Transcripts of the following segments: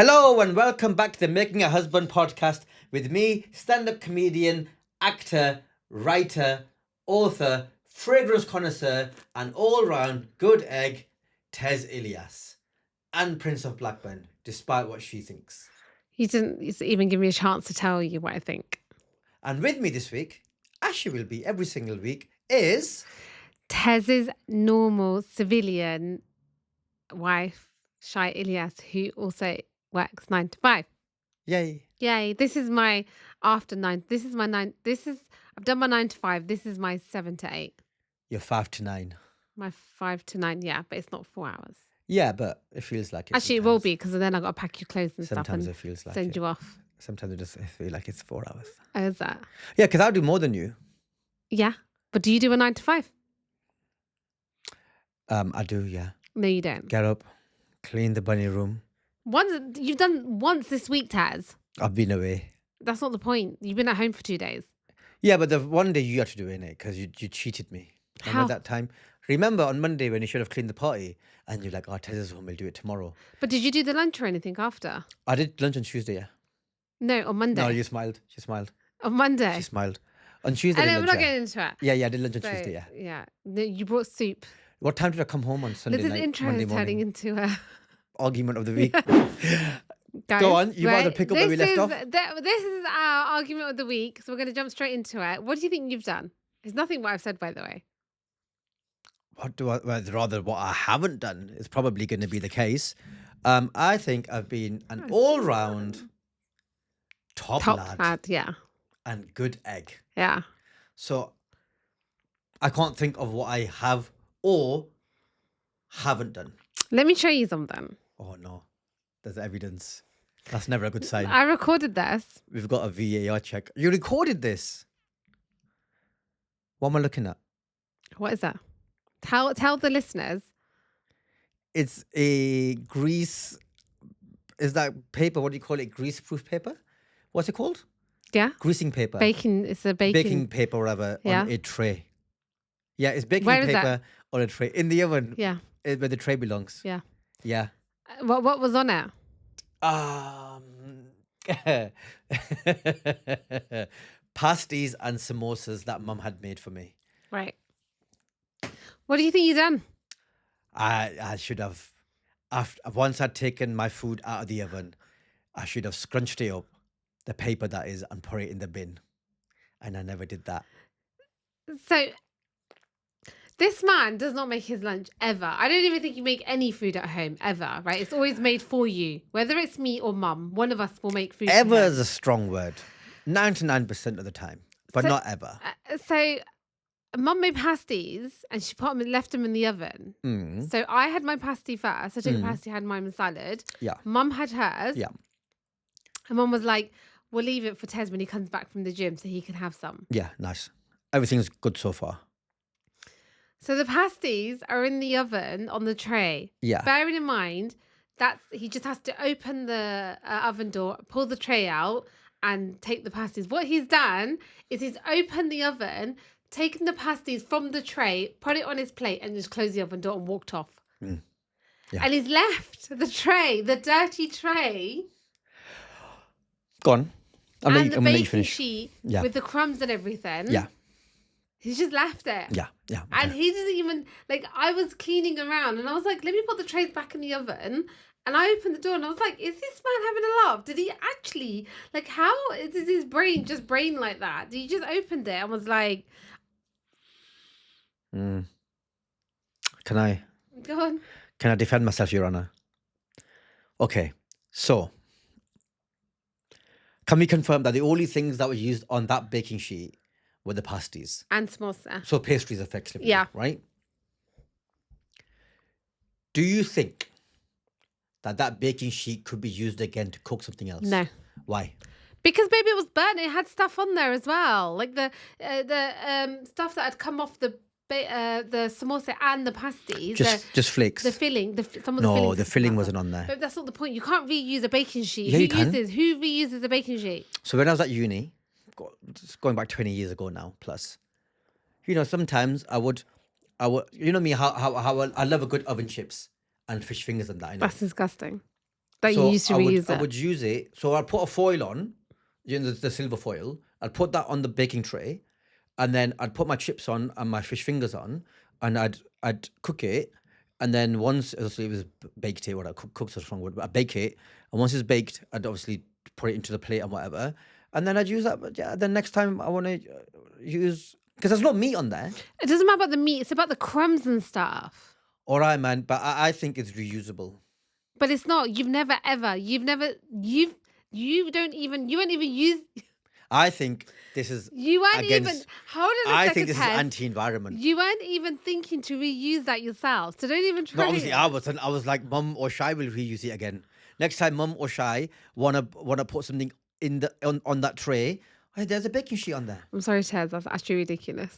Hello and welcome back to the Making a Husband podcast with me, stand-up comedian, actor, writer, author, fragrance connoisseur, and all-round good egg, Tez Ilyas, and Prince of Blackburn, despite what she thinks. You didn't even give me a chance to tell you what I think. And with me this week, as she will be every single week, is Tez's normal civilian wife, Shy Ilyas, who also works 9 to 5. Yay. Yay. This is my after 9. This is my 9. I've done my 9 to 5. This is my 7 to 8. You're 5 to 9. My 5 to 9, yeah, but it's not 4 hours. Yeah, but it feels like it. Actually, sometimes. It will be because then I've got to pack your clothes and Sometimes stuff it feels like send it. you off. Sometimes it just feel like it's 4 hours. Oh, is that? Yeah, because I'll do more than you. Yeah. But do you do a 9 to 5? I do, yeah. No, you don't. Get up, clean the bunny room. You've done once this week, Taz. I've been away. That's not the point. You've been at home for 2 days. Yeah, but the one day you had to do it, innit? Because you cheated me. Remember How? that time? Remember on Monday when you should have cleaned the party and you're like, oh, Tez is home, we'll do it tomorrow. But did you do the lunch or anything after? I did lunch on Tuesday, yeah. No, on Monday. No, you smiled. She smiled. On Monday. She smiled. On Tuesday, I And did we're lunch, not yeah. getting into it. Yeah, I did lunch on So, Tuesday, yeah. Yeah. No, you brought soup. What time did I come home on Sunday This night? intro Monday is morning? turning into a... Argument of the week. Guys, Go on, you might as well pick up where we left off. This is our argument of the week, so we're going to jump straight into it. What do you think you've done? It's nothing what I've said, by the way. Rather what I haven't done is probably going to be the case. I think I've been an all-round top lad yeah. and good egg. Yeah. So I can't think of what I have or haven't done. Let me show you something. Oh no, there's evidence. That's never a good sign. I recorded this. We've got a VAR check. You recorded this? What am I looking at? What is that? Tell the listeners. It's a grease. Is that paper? What do you call it? Grease-proof paper? What's it called? Yeah. Greasing paper. It's a baking. Baking paper, or whatever, Yeah. on a tray. Yeah, it's baking Where is paper that? on a tray in the oven. Yeah. Where the tray belongs. Yeah. Yeah. What was on it? Pasties and samosas that Mum had made for me. Right. What do you think you've done? I should have, once I'd taken my food out of the oven, I should have scrunched it up, the paper that is, and put it in the bin. And I never did that. So, this man does not make his lunch ever. I don't even think you make any food at home ever, right? It's always made for you. Whether it's me or Mum, one of us will make food. Ever is a strong word. 99% of the time, but not ever. So, Mum made pasties and she left them in the oven. Mm. So I had my pasty first. I took a pasty, had mine with salad. Yeah. Mum had hers. Yeah. And Mum was like, we'll leave it for Tez when he comes back from the gym so he can have some. Yeah, nice. Everything's good so far. So the pasties are in the oven on the tray. Yeah. Bearing in mind that he just has to open the oven door, pull the tray out and take the pasties. What he's done is he's opened the oven, taken the pasties from the tray, put it on his plate and just closed the oven door and walked off. Mm. Yeah. And he's left the tray, the dirty tray. Go on. I'm and the gonna let you baking finish. sheet Yeah. with the crumbs and everything. Yeah. He's just left it. Yeah. Yeah. And Okay. he doesn't even, like, I was cleaning around and I was like, let me put the trays back in the oven. And I opened the door and I was like, is this man having a laugh? Did he actually, like, how is his brain just brain like that? He just opened it and was like, Mm. Can I go on. defend myself, Your Honor? Okay. So, can we confirm that the only things that were used on that baking sheet were the pasties? And samosa. So pastries, effectively. Yeah. Right? Do you think that baking sheet could be used again to cook something else? No. Why? Because maybe it was burnt. It had stuff on there as well. Like the stuff that had come off the samosa and the pasties. Just flakes. The filling. Some of the No, fillings the had filling come out. wasn't on there. But that's not the point. You can't reuse a baking sheet. Yeah, you can. Who reuses a baking sheet? So when I was at uni, it's going back 20 years ago now, plus, sometimes I would, you know me, how I love a good oven chips and fish fingers and that. I know. That's disgusting. That you used to reuse I it. would use it. So I'd put a foil on, the silver foil. I'd put that on the baking tray, and then I'd put my chips on and my fish fingers on, and I'd cook it. And then once obviously it was baked it, or I cooked is the wrong word, but I bake it. And once it's baked, I'd obviously put it into the plate and whatever. And then I'd use that. But yeah, the next time I want to use, because there's no meat on there. It doesn't matter about the meat, it's about the crumbs and stuff. All right, man. But I think it's reusable. But it's not. You won't even use. I think this is You weren't even. against. Hold on a I second, think this is Tez. anti-environment. You weren't even thinking to reuse that yourself. So don't even No, try obviously it. I was, and I was like, Mum or Shy will reuse it again. Next time, Mum or Shy wanna put something in on that tray. Hey, there's a baking sheet on there. I'm sorry, Tez. That's actually ridiculous.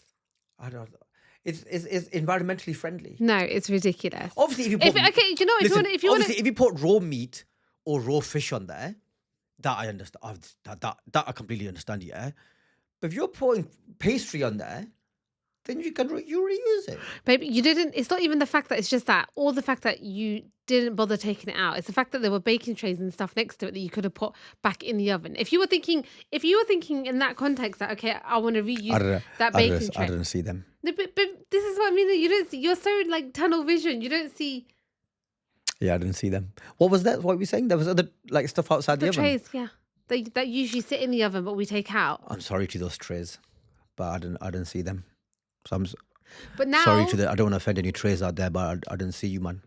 I don't. It's environmentally friendly. No, it's ridiculous. Obviously, if you put Okay, you know, listen, if you want obviously if you put raw meat or raw fish on there, that I understand. That I completely understand. Yeah, but if you're putting pastry on there, then you reuse it. baby, you didn't. It's not even the fact that it's just that, or the fact that you didn't bother taking it out. It's the fact that there were baking trays and stuff next to it that you could have put back in the oven. If you were thinking in that context that okay, I want to reuse that baking tray. I didn't see them. No, but this is what I mean. You don't see. You're so like tunnel vision. You don't see Yeah, I didn't see them. What was that? What were you saying? There was other like stuff outside the the oven. trays. Yeah, that usually sit in the oven, but we take out. I'm sorry to those trays, but I didn't see them. So I'm But now, sorry to I don't want to offend any trays out there, but I didn't see you, man.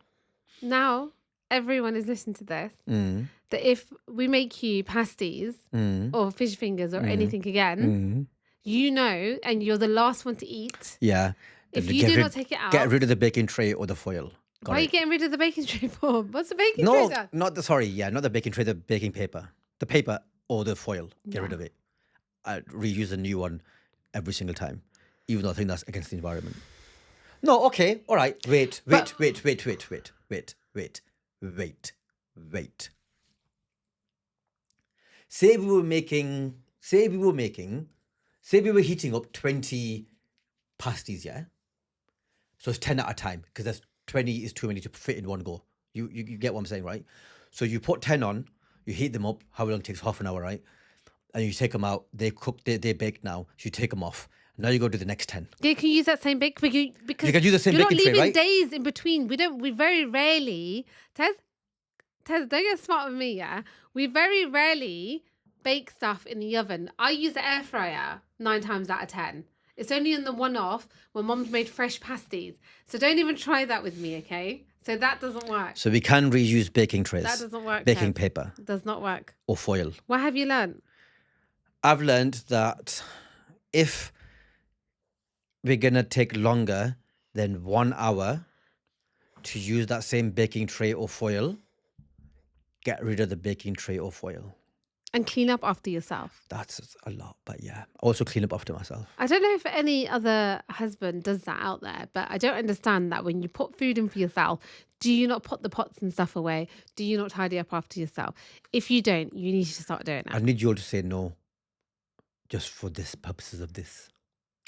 now everyone is listening to this. Mm. That if we make you pasties or fish fingers or anything again, you know, and you're the last one to eat. Yeah. If Then you do not take it out, get rid of the baking tray or the foil. why are you getting rid of the baking tray for? What's the baking No, tray done? not the baking tray, the baking paper. The paper or the foil. Get rid of it. I reuse a new one every single time. Even though I think that's against the environment. No, okay, all right. Wait. Say we were heating up 20 pasties, yeah? So it's 10 at a time, because there's 20 is too many to fit in one go. You get what I'm saying, right? So you put 10 on, you heat them up, how long it takes, half an hour, right? And you take them out, they cook, they're baked now, so you take them off. Now you go to the next 10. Yeah, you can use that same bake because You can use the same you're not baking tray, leaving right? days in between. We very rarely, Tez, don't get smart with me, yeah? We very rarely bake stuff in the oven. I use the air fryer 9 times out of 10. It's only in the one-off when Mom's made fresh pasties. So don't even try that with me, okay? So that doesn't work. So we can reuse baking trays. That doesn't work, Baking Tez. paper It does not work. or foil. What have you learned? I've learned that if we're going to take longer than 1 hour to use that same baking tray or foil, get rid of the baking tray or foil. And clean up after yourself. That's a lot, but yeah. Also clean up after myself. I don't know if any other husband does that out there, but I don't understand that when you put food in for yourself, do you not put the pots and stuff away? Do you not tidy up after yourself? If you don't, you need to start doing I it. need you all to say no, just for this purposes of this.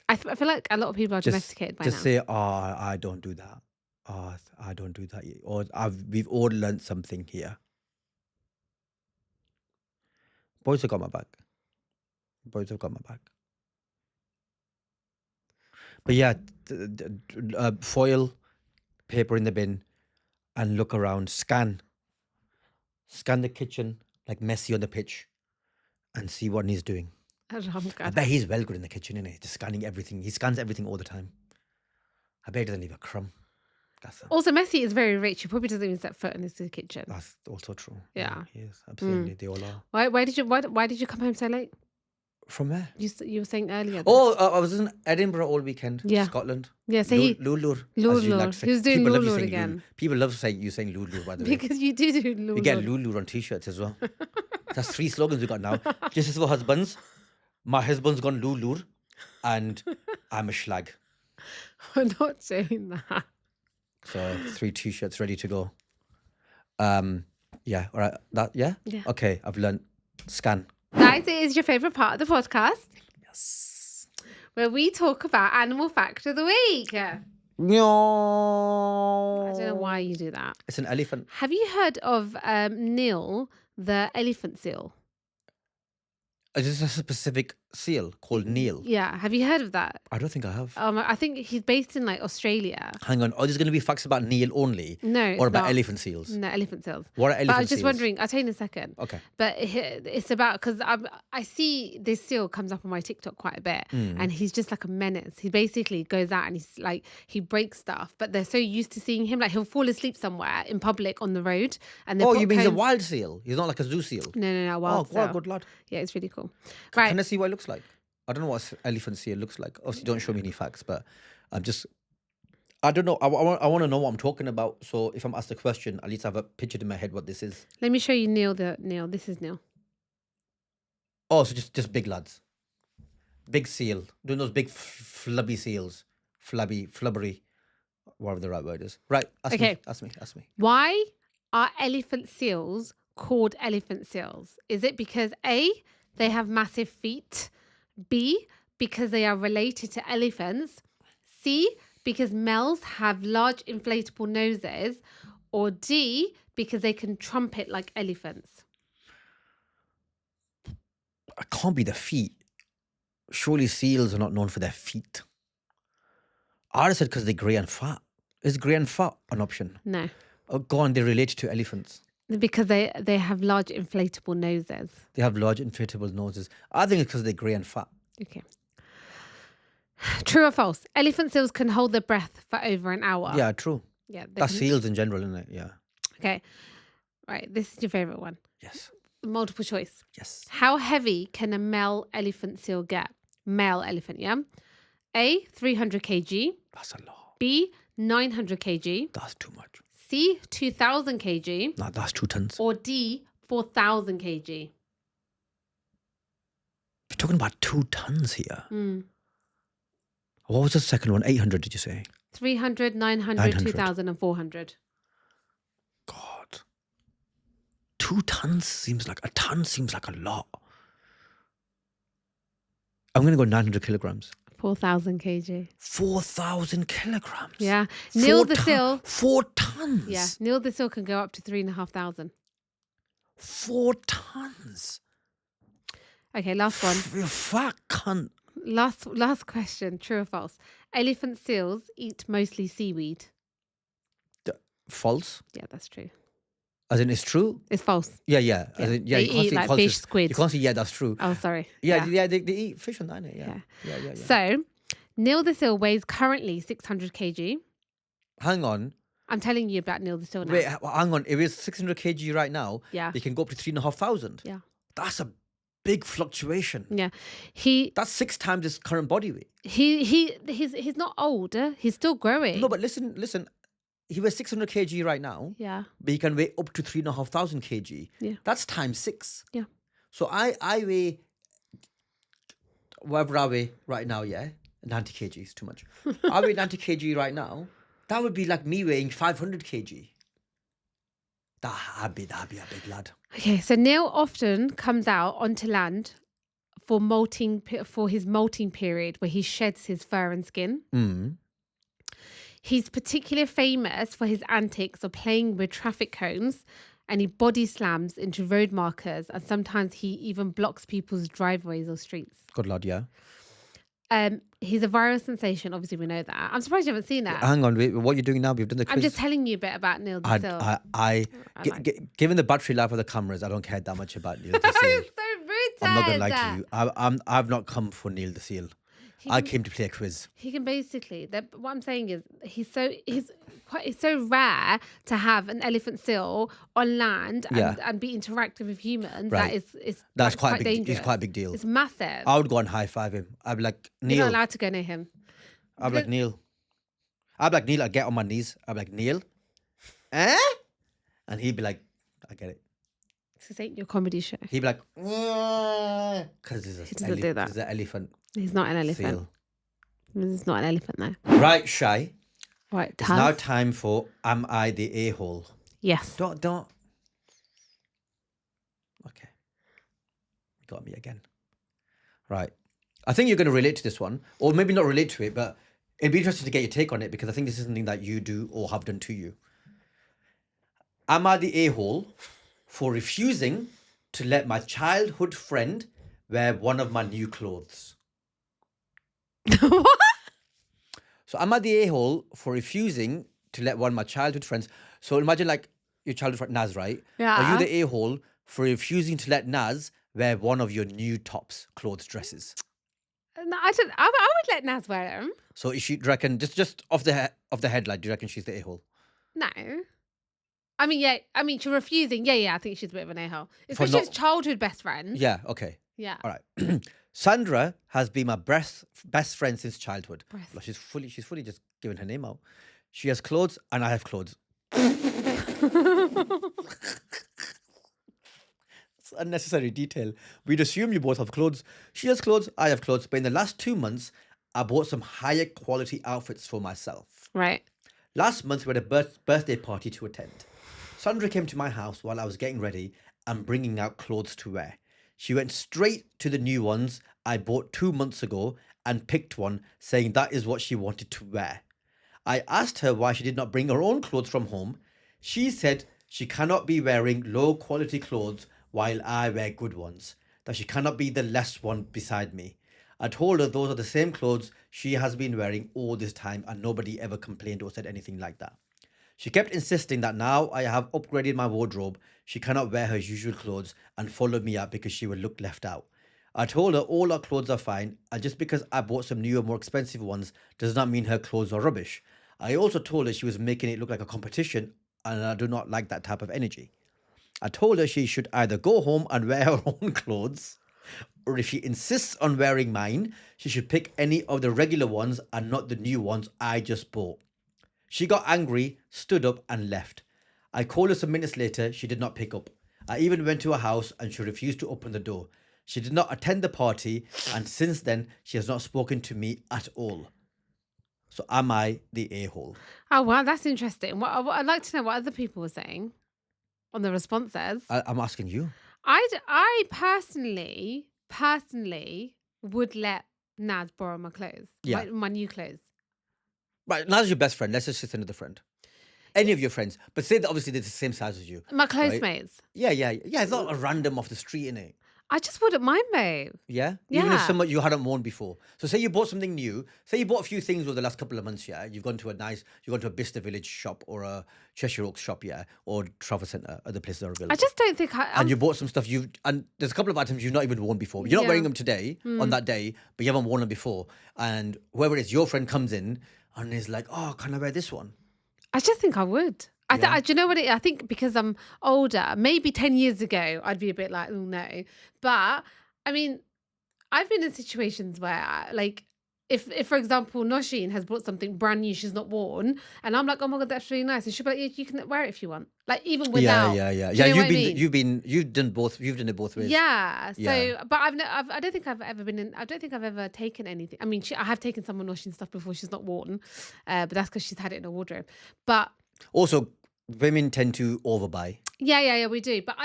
I feel like a lot of people are domesticated by Just now. say, I don't do that. I don't do that. Or we've all learned something here. Boys have got my back. But yeah, foil, paper in the bin, and look around. Scan the kitchen like Messi on the pitch, and see what he's doing. I bet he's well good in the kitchen, isn't he? Just scanning everything. He scans everything all the time. I bet he doesn't leave a crumb. Also, Messi is very rich. He probably doesn't even set foot in his kitchen. That's also true. Yeah. He is. Absolutely. They all are. Why did you come home so late? From where? You were saying earlier. Oh, I was in Edinburgh all weekend. Yeah. Scotland. Yeah, so Lulur. as you like to say. He was doing People love you Lulur saying again. Lulur. People love saying Lulur, by the way. Because you do Lulur. We get Lulur on t-shirts as well. That's 3 slogans we got now. Justice for husbands. My husband's gone Lulur. And I'm a schlag. We're not saying that. So 3 t-shirts ready to go. Yeah, all right. Yeah? Yeah. Okay, I've learned. Scan. Guys, it is your favourite part of the podcast Yes. where we talk about animal fact of the week. I don't know why you do that. It's an elephant. Have you heard of Neil, the elephant seal? Is this a specific seal called Neil? Yeah. Have you heard of that? I don't think I have. I think he's based in like Australia. Hang on. Are there going to be facts about Neil only? No, Or it's about not. elephant seals? No, elephant seals. What are elephant But I was just seals? wondering. I'll tell you in a second. Okay. But it's about because I see this seal comes up on my TikTok quite a bit, and he's just like a menace. He basically goes out and he's like he breaks stuff, but they're so used to seeing him, like he'll fall asleep somewhere in public on the road, and they Oh, put you mean he's a cones- wild seal? He's not like a zoo seal? No, wild Oh, wow, seal. good lad. Yeah, it's really cool. Can Right. I see what it looks like? I don't know what elephant seal looks like. Obviously, don't show me any facts, but I don't know. I want to know what I'm talking about. So if I'm asked a question, at least I have a picture in my head what this is. Let me show you Neil. This is Neil. Oh, so just big lads. Big seal. Doing those big flubby seals. Flubbery. Whatever the right word is. Right. Ask me. Why are elephant seals called elephant seals? Is it because A, they have massive feet? B, because they are related to elephants? C, because males have large inflatable noses? Or D, because they can trumpet like elephants? It can't be the feet. Surely seals are not known for their feet. I said because they're grey and fat. Is grey and fat an option? No, Oh, go on, they're related to elephants. because they have large inflatable noses. They have large inflatable noses. I think it's because they're grey and fat. Okay. True or false? Elephant seals can hold their breath for over an hour. Yeah, true. Yeah. That's seals in general, isn't it? Yeah. Okay. Right. This is your favorite one. Yes. Multiple choice. Yes. How heavy can a male elephant seal get? Male elephant, yeah? A, 300 kg. That's a lot. B, 900 kg. That's too much. C, 2000 kg. No, that's 2 tons. Or D, 4000 kg. You're talking about 2 tons here. Mm. What was the second one? 800, did you say? 300, 900, 900. 2000 and 400. God. 2 tons seems like a lot. I'm going to go 900 kilograms. 4000 kg. 4,000 kilograms. Yeah. Neil the seal. 4 tons. Yeah. Neil the seal can go up to 3,500. 4 tons. Okay, last one. You fat cunt. Last question. True or false? Elephant seals eat mostly seaweed. False. Yeah, that's true. As in, it's true. It's false. Yeah. As in, They you can't eat say like false. fish, squid. You can't say, yeah, that's true. Oh, sorry. Yeah, they eat fish on that, innit? Yeah. So, Neil the seal weighs currently 600 kg. Hang on. I'm telling you about Neil the seal now. Wait, hang on. If it's 600 kg right now, Yeah. they can go up to 3,500. Yeah. That's a big fluctuation. Yeah. That's 6 times his current body weight. He's not old. He's still growing. No, but listen. He weighs 600 kg right now, Yeah. but he can weigh up to 3,500 kg. Yeah. That's times 6. Yeah. So I weigh whatever I weigh right now, 90 kg is too much. I weigh 90 kg right now. That would be like me weighing 500 kg. That'd be a big lad. Okay, so Neil often comes out onto land for his molting period where he sheds his fur and skin. Mm. He's particularly famous for his antics of playing with traffic cones, and he body slams into road markers, and sometimes he even blocks people's driveways or streets. Good lad, yeah. He's a viral sensation. Obviously, we know that. I'm surprised you haven't seen that. Hang on, wait, what are you doing now? We've done the quiz. I'm just telling you a bit about Neil the Seal. Given the battery life of the cameras, I don't care that much about Neil the That Seal. is so rude, I'm not gonna lie Tez. to you. I've not come for Neil the Seal. I came to play a quiz. He can basically. What I'm saying is, it's so rare to have an elephant seal on land and be interactive with humans. Right. That's quite big. dangerous. It's quite a big deal. It's massive. I would go and high five him. I'd be like, Neil. You're not allowed to go near him. I'd be like, Neil. I'd get on my knees. I'd be like, Neil. Eh? And he'd be like, I get it. This ain't your comedy show. He'd be like, because He doesn't do that. He's an elephant. He's not an elephant. Seal. He's not an elephant though. Right, Shy. Right, It's now time for Am I the A-hole? Yes. Don't. Okay. You got me again. Right. I think you're going to relate to this one. Or maybe not relate to it, but It'd be interesting to get your take on it because I think this is something that you do or have done to you. Am I the a-hole for refusing to let my childhood friend wear one of my new clothes? What? So am I the a-hole for refusing to let one of my childhood friends? So imagine like your childhood friend Naz, right? Are you Yeah. the a-hole for refusing to let Naz wear one of your new tops, clothes, dresses? No, I don't. I would let Naz wear them. So is she, do you reckon, just off the headline, do you reckon she's the a-hole? No. I mean, yeah. I mean, she's refusing. Yeah. I think she's a bit of an a-hole, For especially as not, childhood best friends. yeah, okay. Yeah. All right. Sandra has been my best friend since childhood. Breast. Well, she's fully just giving her name out. She has clothes and I have clothes. It's unnecessary detail. We'd assume you both have clothes. She has clothes, I have clothes. But in the last 2 months, I bought some higher quality outfits for myself. Right. Last month, we had a birthday party to attend. Sandra came to my house while I was getting ready and bringing out clothes to wear. She went straight to the new ones I bought 2 months ago and picked one, saying that is what she wanted to wear. I asked her why she did not bring her own clothes from home. She said she cannot be wearing low quality clothes while I wear good ones, that she cannot be the less one beside me. I told her those are the same clothes she has been wearing all this time and nobody ever complained or said anything like that. She kept insisting that now I have upgraded my wardrobe, she cannot wear her usual clothes and follow me up because she will look left out. I told her all her clothes are fine, and just because I bought some newer, more expensive ones does not mean her clothes are rubbish. I also told her she was making it look like a competition, and I do not like that type of energy. I told her she should either go home and wear her own clothes, or if she insists on wearing mine, she should pick any of the regular ones and not the new ones I just bought. She got angry, stood up, and left. I called her some minutes later. She did not pick up. I even went to her house and she refused to open the door. She did not attend the party, and since then, she has not spoken to me at all. So, am I the a-hole? Oh wow, that's interesting. What I'd like to know what other people were saying on the responses. I'm asking you. I personally would let Naz borrow my clothes. Yeah. My new clothes. Right, Naz is your best friend. Let's just say another friend. Any of your friends. But say that obviously they're the same size as you. My Right? closemates. Yeah. It's not a random off the street, innit? I just wouldn't mind, babe. Yeah? Even if Yeah. someone you hadn't worn before. So say you bought something new. Say you bought a few things over the last couple of months, yeah? You've gone to a Bicester Village shop or a Cheshire Oaks shop, yeah? Or Trafford Centre, other places are available. I just don't think and you bought some stuff and there's a couple of items you've not even worn before. You're not Yeah. wearing them today on that day, but you haven't worn them before. And whoever it is, your friend comes in and is like, "Oh, can I wear this one?" I just think I would. Yeah. Do you know what I think because I'm older, maybe 10 years ago, I'd be a bit like, oh no. But I mean, I've been in situations where if for example, Nosheen has bought something brand new she's not worn, and I'm like, oh my God, that's really nice. And she'll be like, yeah, you can wear it if you want. Like even without. Yeah. Do you know what I mean? You've done it both ways. Yeah. So, Yeah. but I don't think I've ever been in. I don't think I've ever taken anything. I mean, I have taken someone washing stuff before she's not worn, but that's because she's had it in her wardrobe. But Also, women tend to overbuy. yeah, we do. But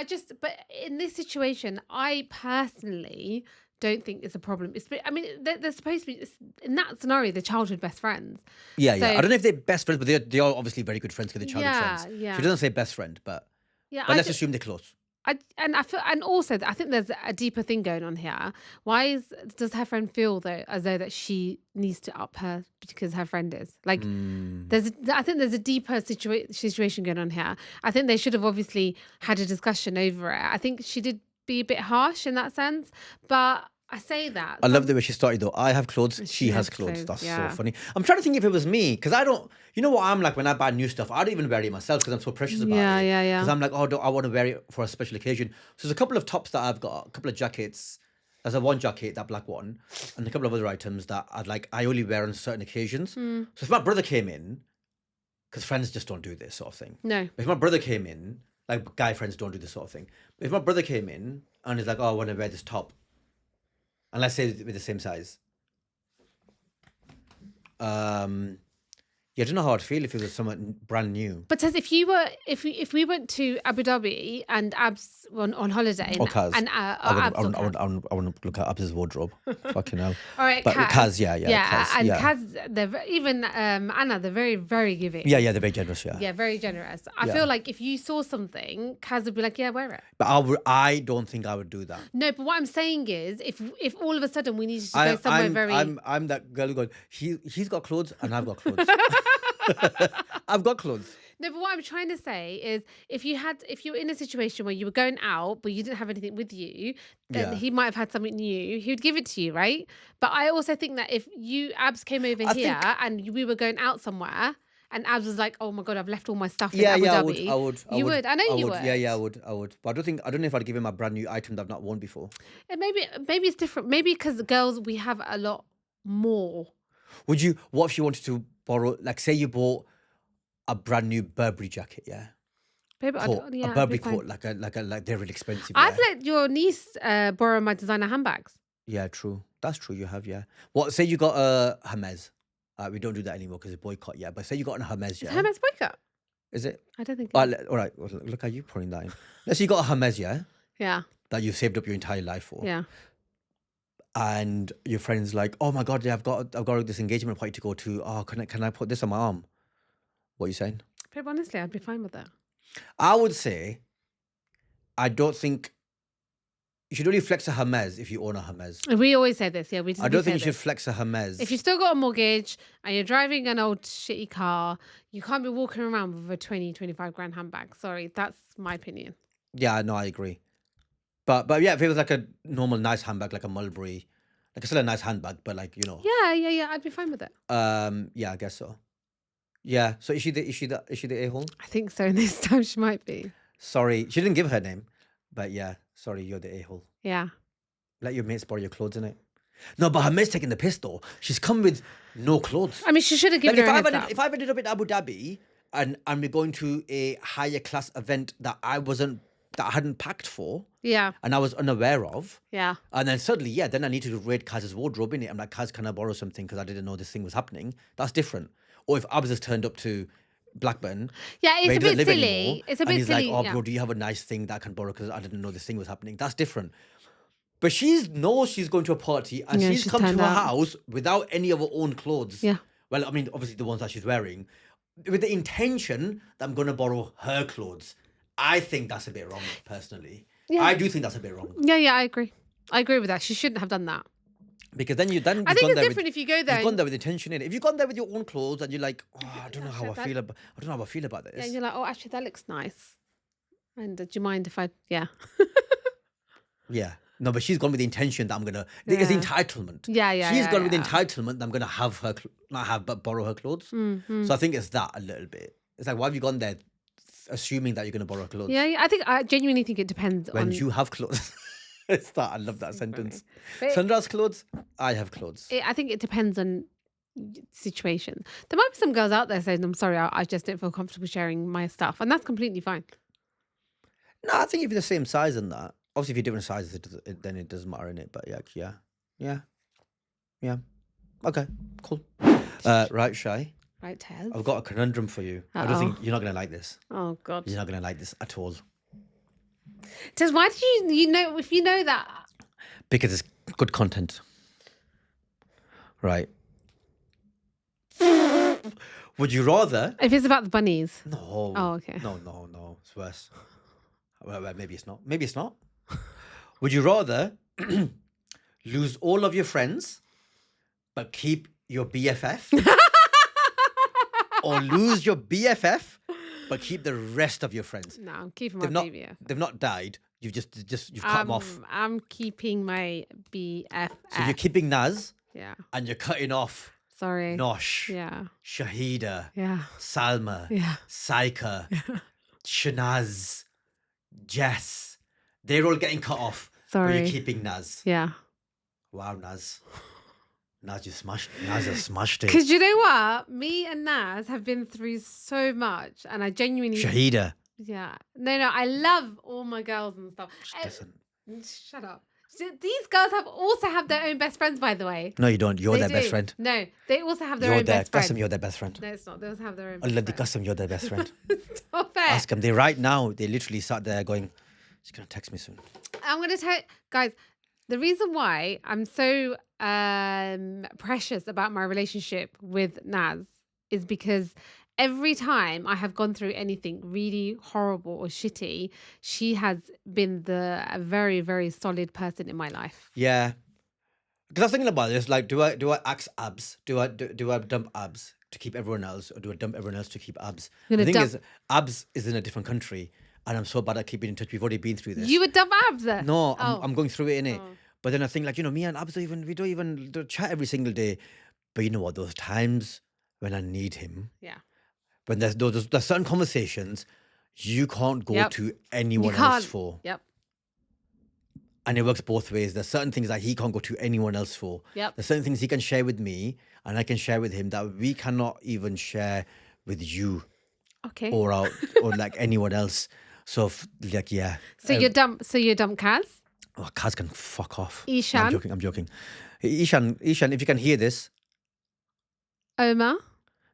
but in this situation, I personally don't think it's a problem. I mean, they're supposed to be in that scenario, they're childhood best friends. Yeah. So- I don't know if they're best friends, but they are obviously very good friends because they're childhood friends. Yeah. She doesn't say best friend, but Yeah, let's assume they're close. I feel, and also I think there's a deeper thing going on here. Does her friend feel though as though that she needs to up her because her friend is like? I think there's a deeper situation going on here. I think they should have obviously had a discussion over it. I think she did be a bit harsh in that sense, but I say that. I love the way she started though. I have clothes, she has clothes. That's so funny. I'm trying to think if it was me because I don't. You know what I'm like when I buy new stuff. I don't even wear it myself because I'm so precious about it. Yeah. Because I'm like, oh, I want to wear it for a special occasion. So there's a couple of tops that I've got, a couple of jackets. There's a one jacket, that black one, and a couple of other items that I only wear on certain occasions. So if my brother came in, because friends just don't do this sort of thing. No. If my brother came in, like guy friends don't do this sort of thing. But if my brother came in and he's like, oh, I want to wear this top. And let's say with the same size. Yeah, Yeah, I don't know how I'd feel if it was someone brand new. But Tez, if we went to Abu Dhabi and Abs on holiday Or Kaz. and I Abs or Kaz. want to look at Ab's wardrobe. Fucking hell. All right, But Kaz. Kaz, yeah, Kaz, and yeah. Kaz, even Anna, they're very, very giving. Yeah, they're very generous, yeah. Yeah, very generous. I Yeah. feel like if you saw something, Kaz would be like, yeah, wear it. But I don't think I would do that. No, but what I'm saying is, if all of a sudden we needed to go somewhere very... I'm that girl who goes, he's got clothes and I've got clothes. I've got clothes. No, but what I'm trying to say is, if you were in a situation where you were going out but you didn't have anything with you, then Yeah. he might have had something new. He would give it to you, right? But I also think that if Abs came over here and we were going out somewhere, and Abs was like, "Oh my god, I've left all my stuff in Abu Dhabi." I would. You would. I know you would. Yeah, I would. But I don't know if I'd give him a brand new item that I've not worn before. And maybe it's different. Maybe because girls, we have a lot more. What if you wanted to borrow, like, say you bought a brand new Burberry jacket, yeah? Babe, A Burberry coat, like they're really expensive. I've yeah? let your niece borrow my designer handbags. Yeah, true. That's true. You have, yeah. What? Say you got a Hermes. We don't do that anymore because it's boycott. Yeah, but say you got a Hermes. Yeah. Is Hermes boycott? Is it? I don't think. All right. Well, look how you putting that in. Let's say you got a Hermes, yeah, Yeah. that you've saved up your entire life for. Yeah. And your friend's like, "Oh my god, yeah, I've got this engagement party to go to. Oh, can I put this on my arm?" What are you saying? Babe, honestly, I'd be fine with that. I would say, I don't think you should only flex a Hermes if you own a Hermes. We always say this, yeah. I don't think you should flex a Hermes. If you still got a mortgage and you're driving an old shitty car, you can't be walking around with a 20-25 grand handbag. Sorry, that's my opinion. Yeah, no, I agree. But yeah, if it was like a normal nice handbag, like a Mulberry, like still a nice handbag, but like, you know. Yeah, I'd be fine with it. Yeah, I guess so. Yeah. So is she the a-hole? I think so. This time she might be. Sorry, she didn't give her name, but yeah, sorry, you're the a-hole. Yeah. Let your mates borrow your clothes, innit? No, but her mate's taking the piss though. She's come with no clothes. I mean, she should have given Like her a heads up. if I've ended up in Abu Dhabi and we're going to a higher class event that I hadn't packed for Yeah. and I was unaware of, Yeah. and then suddenly, then I need to raid Kaz's wardrobe in it. I'm like, Kaz, can I borrow something because I didn't know this thing was happening? That's different. Or if Abs has turned up to Blackburn, Yeah, where it's he a doesn't bit live silly. anymore, It's a and bit he's silly. like, "Oh, yeah. bro, do you have a nice thing that I can borrow because I didn't know this thing was happening?" That's different. But she knows she's going to a party and Yeah, she's she's come to turned her out. house without any of her own clothes. Yeah. Well, I mean, obviously the ones that she's wearing, with the intention that I'm going to borrow her clothes. I think that's a bit wrong, personally. Yeah. I do think that's a bit wrong. Yeah, I agree. I agree with that. She shouldn't have done that. Because then you've I think gone it's there different if you go there. You've gone there with intention in it. If you've gone there with your own clothes and you're like, "Oh, I don't know how I feel about Yeah, this." and you're like, oh, actually, that looks nice. And do you mind if I? Yeah. Yeah. No, but she's gone with the intention that I'm gonna. There's Yeah. entitlement. Yeah. She's gone with yeah. entitlement that I'm gonna have her, not have, but borrow her clothes. Mhm. So I think it's that a little bit. It's like, why have you gone there, assuming that you're gonna borrow her clothes? Yeah, I genuinely think it depends When on. you have clothes. It's that. I love that So sentence. funny. But Sandra has clothes. I have clothes. I think it depends on situation. There might be some girls out there saying, "I'm sorry, I just don't feel comfortable sharing my stuff," and that's completely fine. No, I think if you're the same size and that. Obviously, if you're different sizes, then it doesn't matter in it. But yeah. Okay, cool. Right, Shy. Right, Tez? I've got a conundrum for you. I don't think you're not gonna like this. Oh God, You're not gonna like this at all Tez, why did you know if you know that? because it's good content. Right. Would you rather? If it's about the bunnies. No. Oh, okay. No. It's worse. Well, maybe it's not. Maybe it's not. Would you rather lose all of your friends but keep your BFF, or lose your BFF but keep the rest of your friends? No, I'm keeping my BFF. They've not died. You've you've cut them off. I'm keeping my BFF. So you're keeping Naz Yeah. and you're cutting off Sorry. Nosh, Yeah. Shahida, Yeah. Salma, Yeah. Saika, Shanaz, Jess. They're all getting cut off. But Sorry. you're keeping Naz. Yeah. Wow, Naz. Naz has smashed it. Because you know what? Me and Naz have been through so much, and I genuinely. Shahida. Yeah. No, I love all my girls and stuff. She doesn't. Shut up. These girls also have their own best friends, by the way. No, you don't. You're They their do. best friend. No, they also have their You're own best friend. You're their best friend. No, it's not. They also have their own Allah best the friend. Qasam, you're their best friend. Stop it. Ask them. They right now, they literally sat there going, she's going to text me soon. I'm going to tell guys, the reason why I'm so precious about my relationship with Naz is because every time I have gone through anything really horrible or shitty, she has been a very, very solid person in my life. Yeah. Because I was thinking about this, like, do I axe abs? Do I dump abs to keep everyone else, or do I dump everyone else to keep abs? The thing is, abs is in a different country, and I'm so bad at keeping in touch. We've already been through this. You would dump abs? No, I'm going through it, innit? But then I think, like, me and abs we don't even chat every single day. But you know what? Those times when I need him, when there's certain conversations you can't go to anyone else for. Yep. And it works both ways. There's certain things that he can't go to anyone else for. Yep. There's certain things he can share with me and I can share with him that we cannot even share with you. Okay. Or like anyone else. So like, yeah. So you dump Kaz? Oh, Kaz can fuck off. Ishan? No, I'm joking. Ishan, if you can hear this. Omar?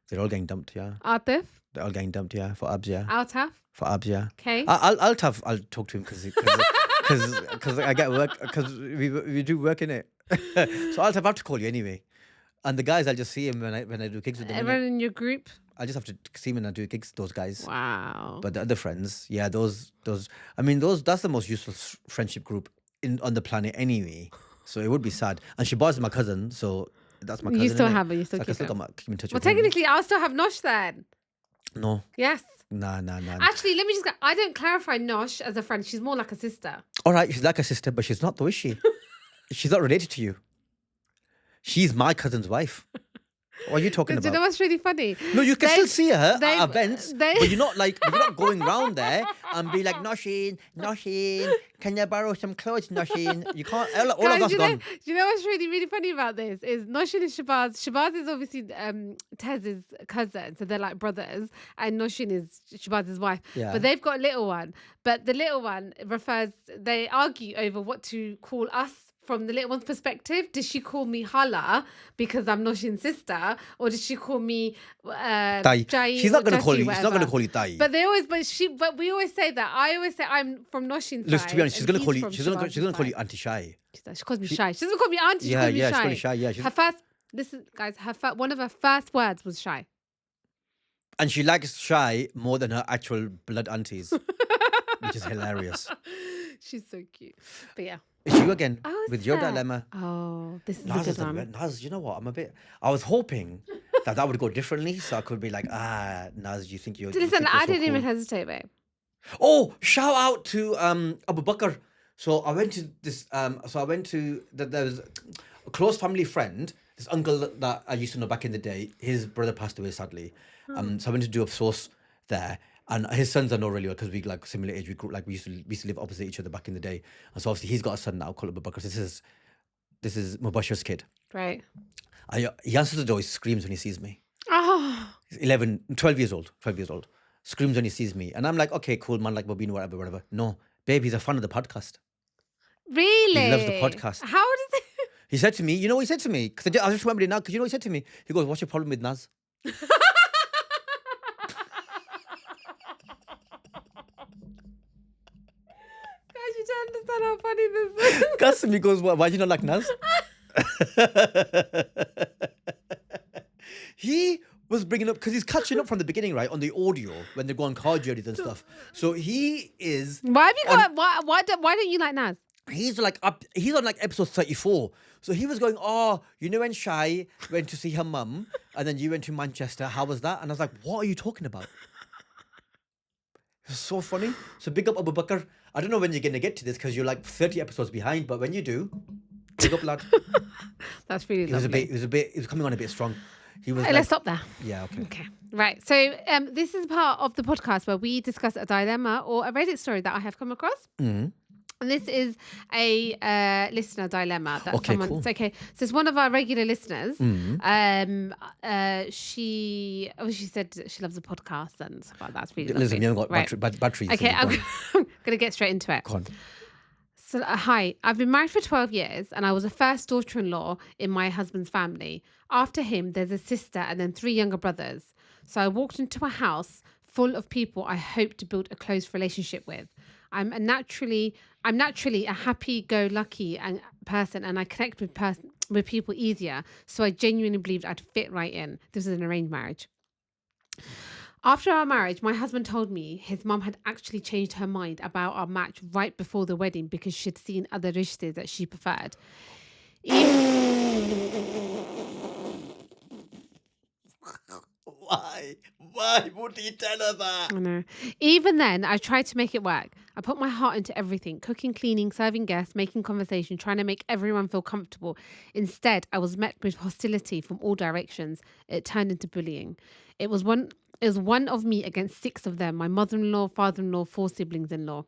They're all getting dumped, yeah. Atif? They're all getting dumped, yeah. For abs, yeah. Altaf? For abs, yeah. Okay. I'll talk to him because I get work, because we do work in it. So I'll have to call you anyway. And the guys, I'll just see him when I do gigs with them. Everyone in your group? I just have to see him when I do gigs, those guys. Wow. But the other friends, yeah, those that's the most useful friendship group on the planet anyway. So it would be sad. And Shabazz is my cousin, so that's my cousin. You still innit? have it. You still So I keep can it. still keep in touch Well, with him. technically, I'll still have Nosh then. No. Yes. Nah. Actually, let me just go. I don't clarify Nosh as a friend. She's more like a sister. All right, she's like a sister, but she's not, though, is she? She's not related to you. She's my cousin's wife. What are you talking Do you about? know what's really funny? No, you can still see her they've- at events, but you're not going round there and be like, Noshin, can you borrow some clothes, Noshin? You can't. All of Guys, us gone. you know what's really, really funny about this is Noshin and Shabazz. Shabazz is obviously Tez's cousin, so they're like brothers, and Noshin is Shabazz's wife. Yeah. But they've got a little one. But the little one they argue over what to call us. From the little one's perspective, did she call me Hala because I'm Noshin's sister, or did she call me Tai. Jai? She's not going to call you. Jashi, She's not going to whatever? call you Tai. But we always say that. I always say I'm from Noshin's Look, side. to be honest, she's and going to call he's you. from She's going Shabazz's to call you side. Auntie Shy. She calls me shy. She doesn't call me auntie. She Yeah, calls me yeah, shy. she called you Shy. Yeah, Her first, listen, guys. One of her first words was shy. and she likes Shy more than her actual blood aunties, which is hilarious. She's so cute. But yeah. It's you again Oh, is with your that? dilemma. Oh, this is Naz a is good one. Naz, you know what? I was hoping that would go differently, so I could be like, Naz, you think you're. you Listen, think you're I so didn't even cool. hesitate, babe. Oh, shout out to Abu Bakr. So I went to this. There was a close family friend, this uncle that I used to know back in the day. His brother passed away sadly. So I went to do a source there. And his sons are not really well because we like similar age. We grew we used to live opposite each other back in the day. And so obviously he's got a son now called Abu Bakr. This is Mubashir's kid. Right. He answers the door. He screams when he sees me. Oh, He's 12 years old. Screams when he sees me. And I'm like, okay, cool, man, like Bobine, whatever. No, babe, he's a fan of the podcast. really? He loves the podcast. How does it? He said to me, you know what he said to me? Because I just remembered it now. Because you know what he said to me? He goes, what's your problem with Naz? Guys, you don't understand how funny this is. Kassim goes, why do you not like Naz? He was bringing up, because he's catching up from the beginning, right, on the audio when they go on car journeys and stuff. So he is, Why have you got? Why don't you like Naz? he's on like episode 34. So he was going, oh, you know when Shy went to see her mum and then you went to Manchester, how was that? And I was like, what are you talking about? It's so funny. So big up Abu Bakr. I don't know when you're going to get to this because you're like 30 episodes behind, but when you do, big up, lad. That's really He was lovely. he was coming on a bit strong. He was Hey, let's stop there. yeah, okay. Okay. Right. So this is part of the podcast where we discuss a dilemma or a Reddit story that I have come across. Mhm. And this is a listener dilemma that Okay, someone. cool. It's okay. So it's one of our regular listeners. Mhm. She said she loves the podcast and stuff like that. That's really Listen, lovely. you haven't got Right. battery. Okay, so I'm go on. gonna get straight into it. Go on. So, hi, I've been married for 12 years and I was the first daughter-in-law in my husband's family. After him, there's a sister and then 3 younger brothers. So I walked into a house full of people I hope to build a close relationship with. I'm a naturally I'm naturally a happy-go-lucky person and I connect with people easier. So I genuinely believed I'd fit right in. This is an arranged marriage. After our marriage, my husband told me his mum had actually changed her mind about our match right before the wedding because she'd seen other rishtas that she preferred. Why? Why would he tell her that? I know. Even then, I tried to make it work. I put my heart into everything: cooking, cleaning, serving guests, making conversation, trying to make everyone feel comfortable. Instead, I was met with hostility from all directions. It turned into bullying. It was one. It was one of me against 6 of them: my mother-in-law, father-in-law, 4 siblings-in-law.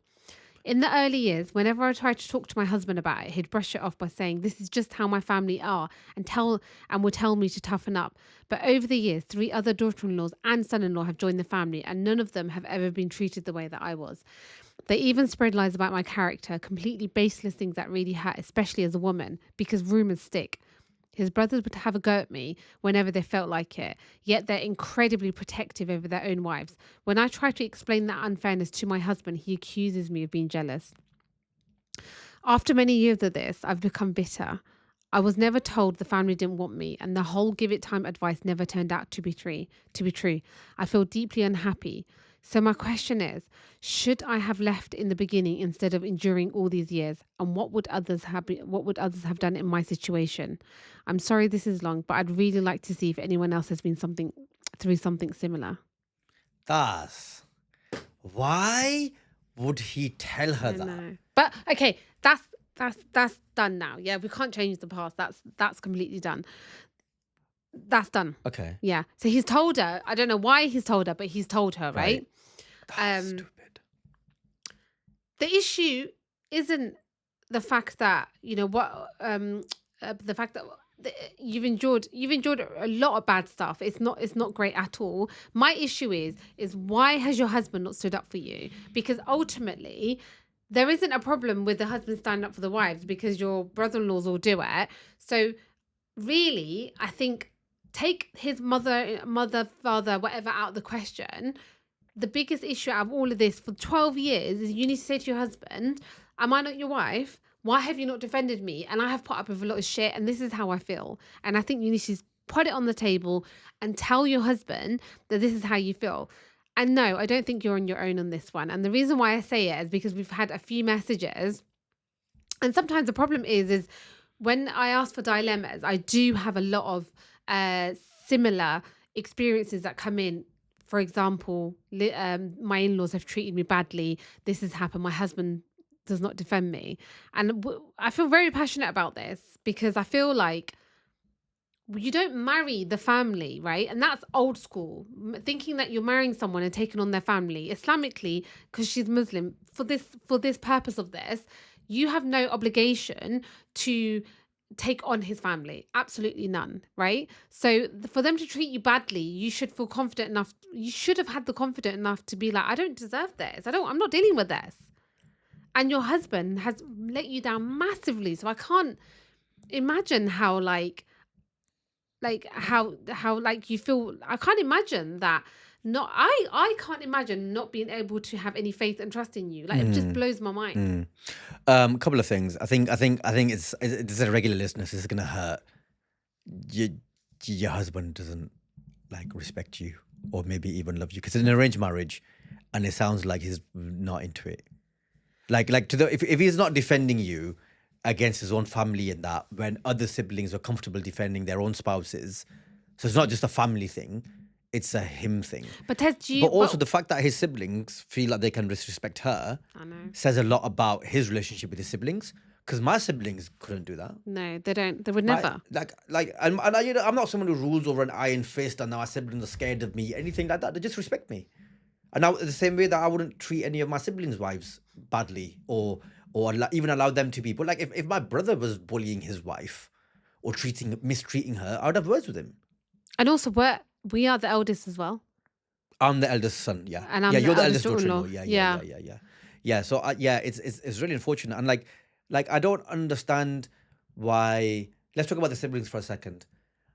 In the early years, whenever I tried to talk to my husband about it, he'd brush it off by saying, "This is just how my family are," and would tell me to toughen up. But over the years, 3 other daughter-in-laws and son-in-law have joined the family, and none of them have ever been treated the way that I was. They even spread lies about my character, completely baseless things that really hurt, especially as a woman, because rumors stick. His brothers would have a go at me whenever they felt like it, yet they're incredibly protective over their own wives. When I try to explain that unfairness to my husband, he accuses me of being jealous. After many years of this, I've become bitter. I was never told the family didn't want me, and the whole give it time advice never turned out to be true. I feel deeply unhappy. So my question is, should I have left in the beginning instead of enduring all these years? And what would others have done in my situation? I'm sorry this is long, but I'd really like to see if anyone else has been through something similar. That's why would he tell her I that? know. But okay, that's done now. Yeah, we can't change the past. That's completely done. That's done. Okay. Yeah. So he's told her. I don't know why he's told her, but he's told her, right? That's stupid. The issue isn't the fact that the fact that you've endured a lot of bad stuff. It's not great at all. My issue is why has your husband not stood up for you? Because ultimately there isn't a problem with the husband standing up for the wives because your brother-in-laws all do it. So really, I think take his mother, father, whatever out of the question. The biggest issue out of all of this for 12 years is you need to say to your husband, am I not your wife? Why have you not defended me? And I have put up with a lot of shit and this is how I feel. And I think you need to put it on the table and tell your husband that this is how you feel. And no, I don't think you're on your own on this one. And the reason why I say it is because we've had a few messages. And sometimes the problem is when I ask for dilemmas, I do have a lot of similar experiences that come in. For example, my in-laws have treated me badly. This has happened. My husband does not defend me. And I feel very passionate about this because I feel like you don't marry the family, right? And that's old school. Thinking that you're marrying someone and taking on their family. Islamically, because she's Muslim, for this purpose of this, you have no obligation to take on his family. Absolutely none, right? So for them to treat you badly, you should feel confident enough. You should have had the confidence enough to be like, I don't deserve this. I'm not dealing with this. And your husband has let you down massively. So I can't imagine how you feel. I can't imagine that. I can't imagine not being able to have any faith and trust in you. Like it just blows my mind. A couple of things. I think it's a regular listener. This is gonna hurt. Your husband doesn't like respect you or maybe even love you because it's an arranged marriage, and it sounds like he's not into it. If he's not defending you against his own family and that when other siblings are comfortable defending their own spouses, so it's not just a family thing. It's a him thing. But Tez, but also the fact that his siblings feel like they can disrespect her says a lot about his relationship with his siblings. Because my siblings couldn't do that. No, they don't. They would never. I'm not someone who rules over an iron fist and now my siblings are scared of me, anything like that. They just respect me. And now, the same way that I wouldn't treat any of my siblings' wives badly or even allow them to be. But like, if my brother was bullying his wife or mistreating her, I would have words with him. And also, we are the eldest as well. I'm the eldest son, And you're the eldest daughter-in-law. Yeah. So, it's really unfortunate. And like, Like, I don't understand why. Let's talk about the siblings for a second.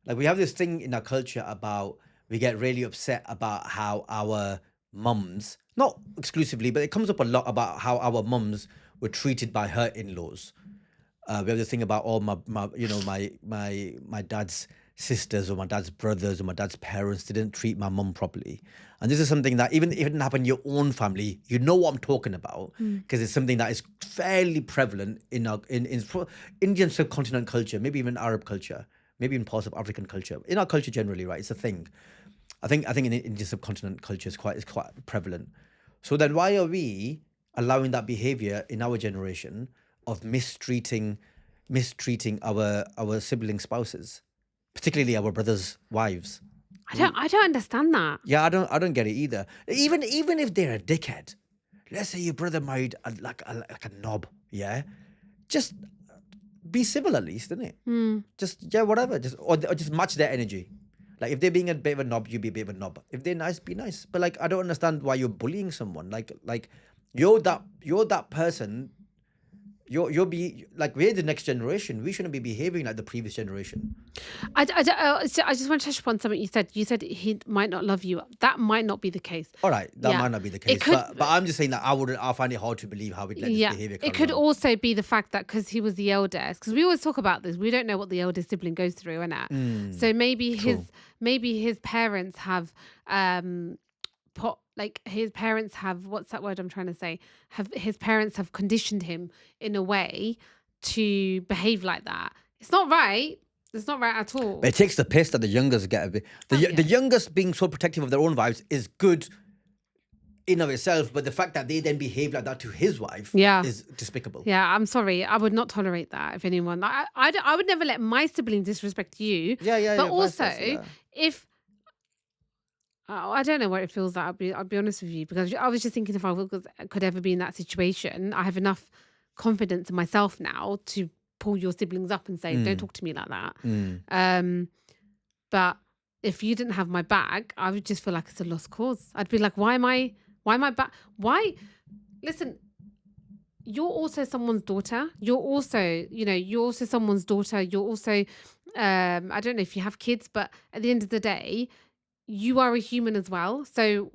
Like, we have this thing in our culture about we get really upset about how our mums, not exclusively, but it comes up a lot about how our mums were treated by her in-laws. We have this thing about my dad's sisters or my dad's brothers or my dad's parents didn't treat my mum properly. And this is something that even if it didn't happen in your own family, you know what I'm talking about, because it's something that is fairly prevalent in our in Indian subcontinent culture, maybe even Arab culture, maybe in parts of African culture, in our culture generally, right? It's a thing. I think in Indian subcontinent culture is quite prevalent. So then why are we allowing that behavior in our generation of mistreating our sibling spouses, particularly our brothers' wives? I don't understand that. Yeah, I don't get it either. Even if they're a dickhead, let's say your brother married like a knob, yeah, just be civil at least, isn't it? Just whatever, or just match their energy. Like if they're being a bit of a knob, you be a bit of a knob. If they're nice, be nice. But like I don't understand why you're bullying someone. Like you're that person. You'll be like, we're the next generation. We shouldn't be behaving like the previous generation. I just want to touch upon something you said. You said he might not love you. That might not be the case. All right, that Yeah. might not be the case, could- but I'm just saying that I find it hard to believe how it let this behavior carry It could on. also be the fact that because he was the eldest, because we always talk about this, we don't know what the eldest sibling goes through, innit? So maybe his parents have his parents have, what's that word I'm trying to say? His parents have conditioned him in a way to behave like that. It's not right. It's not right at all. But it takes the piss that the youngest get a bit. The youngest being so protective of their own wives is good in of itself, but the fact that they then behave like that to his wife is despicable. Yeah, I'm sorry. I would not tolerate that if anyone. I would never let my sibling disrespect you. Yeah. But vice also, versa, if I don't know what it feels like. I'll be honest with you, because I was just thinking if I could ever be in that situation. I have enough confidence in myself now to pull your siblings up and say, "Don't talk to me like that." But if you didn't have my back, I would just feel like it's a lost cause. I'd be like, why am I back? Why? Listen, you're also someone's daughter. You're also someone's daughter. You're also, I don't know if you have kids, but at the end of the day, you are a human as well. So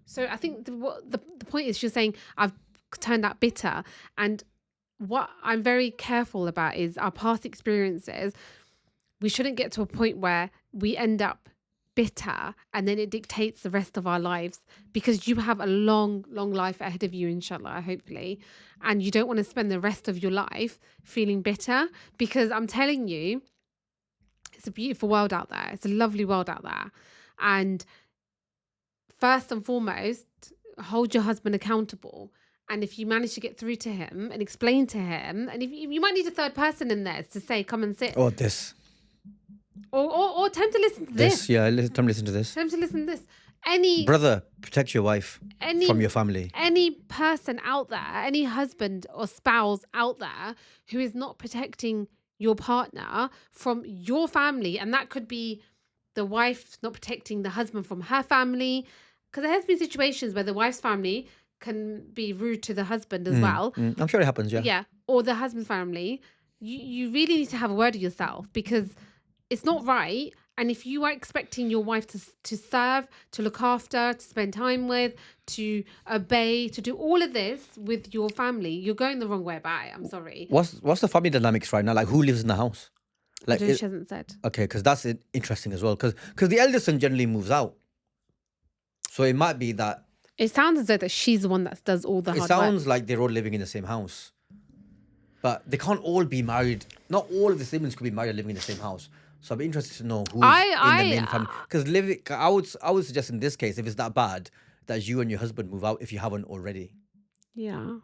so I think the point is, you're saying I've turned out bitter, and what I'm very careful about is our past experiences. We shouldn't get to a point where we end up bitter and then it dictates the rest of our lives, because you have a long life ahead of you, inshallah, hopefully, and you don't want to spend the rest of your life feeling bitter, because I'm telling you, it's a beautiful world out there. It's a lovely world out there. And first and foremost, hold your husband accountable. And if you manage to get through to him and explain to him, and if you might need a third person in there to say, come and sit. Or this. Or tell him to listen to this. Yeah, tell him to listen to this. Tell him to listen to this. Any brother, protect your wife from your family. Any person out there, any husband or spouse out there who is not protecting your partner from your family, and that could be the wife not protecting the husband from her family, because there has been situations where the wife's family can be rude to the husband as well. I'm sure it happens, yeah. Yeah, or the husband's family. You really need to have a word with yourself, because it's not right. And if you are expecting your wife to serve, to look after, to spend time with, to obey, to do all of this with your family, you're going the wrong way about it. I'm sorry. What's the family dynamics right now? Like, who lives in the house? Like, she hasn't said. Okay, because that's interesting as well. Because the eldest son generally moves out. So it might be that... It sounds as though that she's the one that does all the hard work. It sounds like they're all living in the same house. But they can't all be married. Not all of the siblings could be married and living in the same house. So I'd be interested to know who's in the main family. Because I would suggest in this case, if it's that bad, that you and your husband move out if you haven't already. Yeah.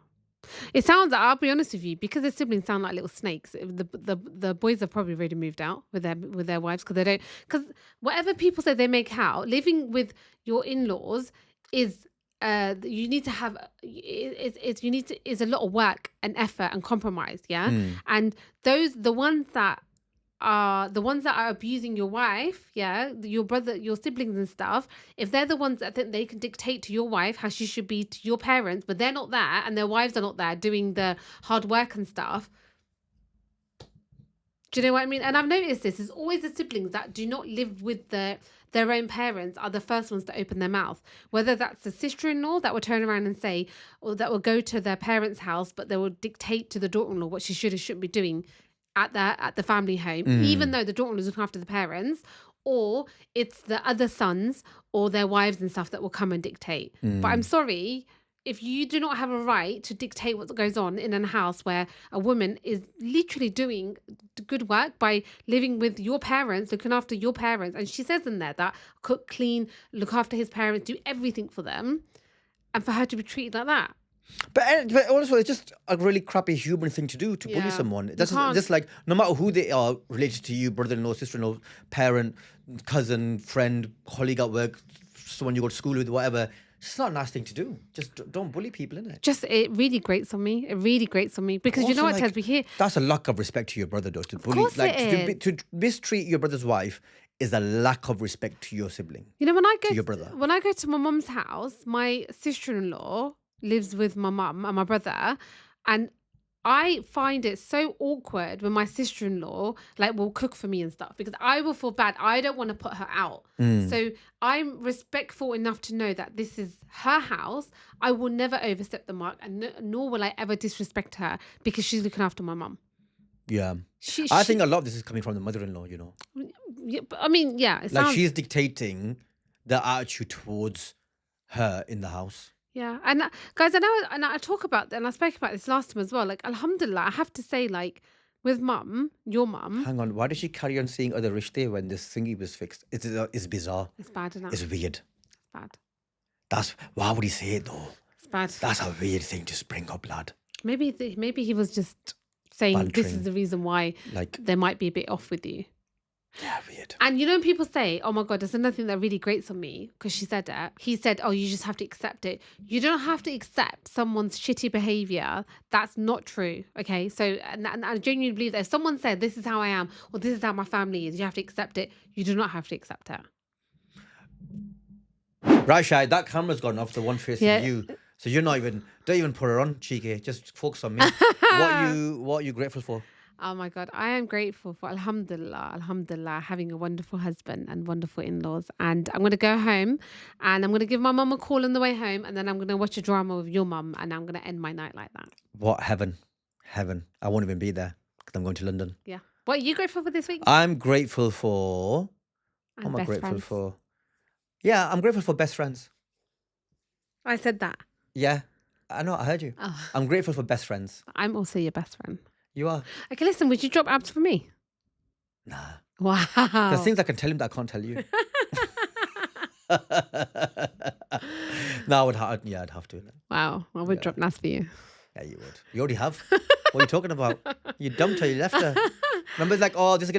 It sounds, I'll be honest with you, because the siblings sound like little snakes. The boys have probably already moved out with their wives, because whatever people say they make out, living with your in-laws is you need to have is a lot of work and effort and compromise, yeah. And the ones that are the ones that are abusing your wife, your brother, your siblings and stuff, if they're the ones that think they can dictate to your wife how she should be to your parents, but they're not there and their wives are not there doing the hard work and stuff. Do you know what I mean? And I've noticed this. It's always the siblings that do not live with their own parents are the first ones to open their mouth. Whether that's a sister-in-law that will turn around and say, or that will go to their parents' house, but they will dictate to the daughter-in-law what she should or shouldn't be doing at the family home, even though the daughter-in-law is looking after the parents, or it's the other sons or their wives and stuff that will come and dictate. But I'm sorry, if you do not have a right to dictate what goes on in a house where a woman is literally doing good work by living with your parents, looking after your parents, and she says in there that cook, clean, look after his parents, do everything for them, and for her to be treated like that. But also, it's just a really crappy human thing to do, to bully someone. That's just like, no matter who they are, related to you, brother-in-law, sister-in-law, parent, cousin, friend, colleague at work, someone you go to school with, whatever. It's not a nice thing to do. Just don't bully people, innit? It really grates on me. It really grates on me. Because also, you know what, Tez, we hear... That's a lack of respect to your brother, though. To bully, course like, it to mistreat your brother's wife is a lack of respect to your sibling. You know, when I go to your brother. When I go to my mum's house, my sister-in-law lives with my mum and my brother, and I find it so awkward when my sister-in-law will cook for me and stuff, because I will feel bad. I don't want to put her out. So I'm respectful enough to know that this is her house. I will never overstep the mark, and nor will I ever disrespect her because she's looking after my mum. Yeah. I think a lot of this is coming from the mother-in-law, you know. Yeah, but I mean, yeah. She's dictating the attitude towards her in the house. Yeah, and guys, I know, and I talk about, and I spoke about this last time as well. Alhamdulillah, I have to say, with mum, your mum. Hang on, why did she carry on seeing other rishte when this thingy was fixed? It's bizarre. It's bad enough. It's weird. It's bad. Why would he say it though? It's bad. That's a weird thing to spring up, lad. Maybe he was just saying Bantering. This is the reason why they might be a bit off with you. Yeah, weird. And you know when people say, oh my God, there's another thing that really grates on me, because she said it. He said, oh, you just have to accept it. You don't have to accept someone's shitty behaviour. That's not true, okay? So, and I genuinely believe that if someone said, this is how I am, or this is how my family is, you have to accept it. You do not have to accept it. Right, Shy, that camera's gone off, the one facing you. So you're don't even put her on, cheeky. Just focus on me. What are you grateful for? Oh my God, I am grateful for Alhamdulillah, having a wonderful husband and wonderful in-laws. And I'm going to go home and I'm going to give my mum a call on the way home, and then I'm going to watch a drama with your mum, and I'm going to end my night like that. What? Heaven. I won't even be there because I'm going to London. Yeah. What are you grateful for this week? I'm grateful for... What am I grateful for? Yeah, I'm grateful for best friends. I said that. Yeah, I know, I heard you. Oh. I'm grateful for best friends. I'm also your best friend. You are? Okay, listen, would you drop abs for me? Nah. Wow. There's things I can tell him that I can't tell you. No, I'd have to. Wow, I would drop Nas for you. Yeah, you would. You already have. What are you talking about? You dumped her, you left her. Remember, it's like, oh, this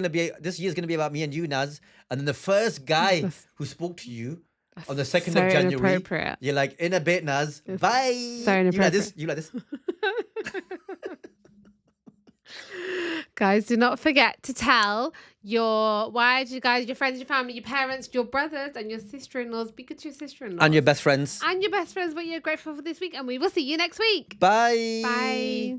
year's gonna be about me and you, Naz. And then the first guy who spoke to you on the 2nd of January, you're like, in a bit, Naz. Bye. So inappropriate. You like this. Guys, do not forget to tell your wives, your friends, your family, your parents, your brothers, and your sister-in-laws. Be good to your sister-in-laws. And your best friends. And your best friends, what you're grateful for this week. And we will see you next week. Bye. Bye.